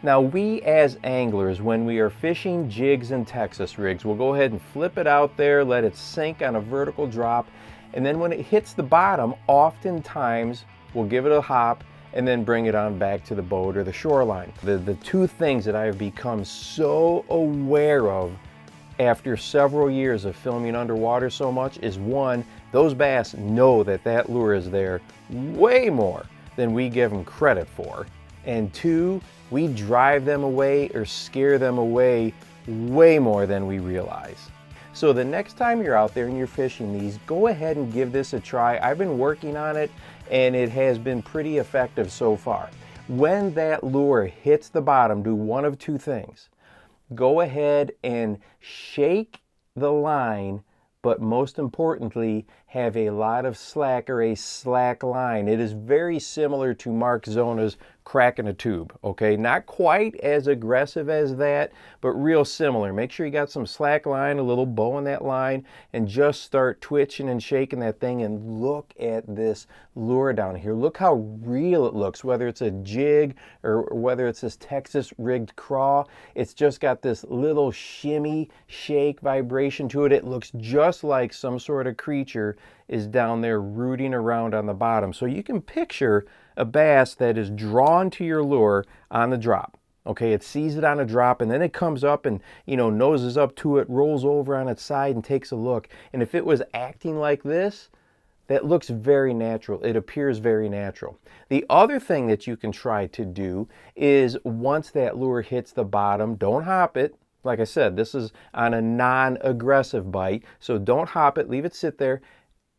Now we as anglers, when we are fishing jigs and Texas rigs, we'll go ahead and flip it out there, let it sink on a vertical drop, and then when it hits the bottom, oftentimes we'll give it a hop and then bring it on back to the boat or the shoreline. The two things that I have become so aware of after several years of filming underwater so much is, one, those bass know that that lure is there way more than we give them credit for, and two, we drive them away or scare them away way more than we realize. So the next time you're out there and you're fishing these, go ahead and give this a try. I've been working on it and it has been pretty effective so far. When that lure hits the bottom, do one of two things. Go ahead and shake the line, but most importantly, have a lot of slack or a slack line. It is very similar to Mark Zona's cracking a tube, okay? Not quite as aggressive as that, but real similar. Make sure you got some slack line, a little bow in that line, and just start twitching and shaking that thing, and look at this lure down here. Look how real it looks, whether it's a jig or whether it's this Texas rigged craw. It's just got this little shimmy, shake, vibration to it. It looks just like some sort of creature is down there rooting around on the bottom. So you can picture a bass that is drawn to your lure on the drop. Okay, it sees it on a drop and then it comes up and, you know, noses up to it, rolls over on its side and takes a look. And if it was acting like this, that looks very natural. It appears very natural. The other thing that you can try to do is, once that lure hits the bottom, don't hop it. Like I said, this is on a non-aggressive bite, so don't hop it, leave it sit there,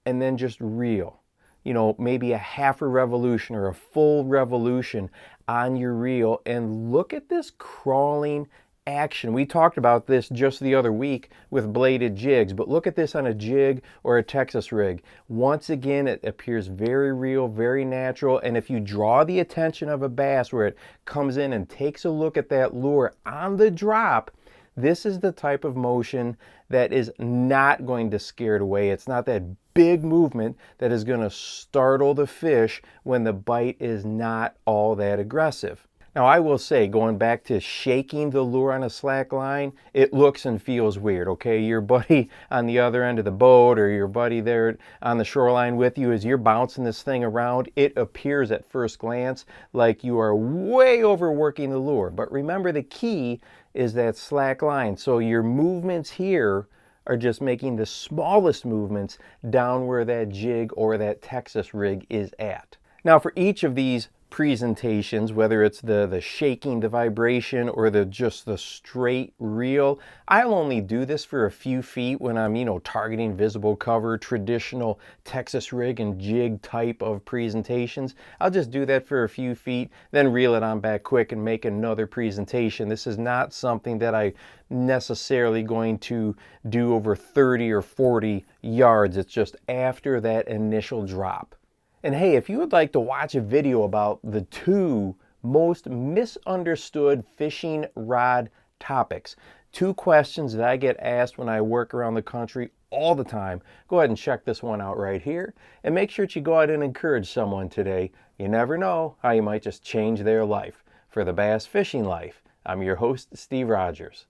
and then just reel. You know, maybe a half a revolution or a full revolution on your reel, and look at this crawling action. We talked about this just the other week with bladed jigs, but look at this on a jig or a Texas rig. Once again, it appears very real, very natural, and if you draw the attention of a bass where it comes in and takes a look at that lure on the drop, this is the type of motion that is not going to scare it away. It's not that big movement that is going to startle the fish when the bite is not all that aggressive. Now, I will say, going back to shaking the lure on a slack line, it looks and feels weird, okay? Your buddy on the other end of the boat or your buddy there on the shoreline with you, as you're bouncing this thing around, it appears at first glance like you are way overworking the lure. But remember, the key is that slack line. So your movements here are just making the smallest movements down where that jig or that Texas rig is at. Now, for each of these presentations, whether it's the shaking, the vibration, or just the straight reel, I'll only do this for a few feet when I'm, you know, targeting visible cover, traditional Texas rig and jig type of presentations. I'll just do that for a few feet, then reel it on back quick and make another presentation. This is not something that I necessarily going to do over 30 or 40 yards. It's just after that initial drop. And hey, if you would like to watch a video about the two most misunderstood fishing rod topics, two questions that I get asked when I work around the country all the time, go ahead and check this one out right here. And make sure that you go out and encourage someone today. You never know how you might just change their life. For the Bass Fishing Life, I'm your host, Steve Rogers.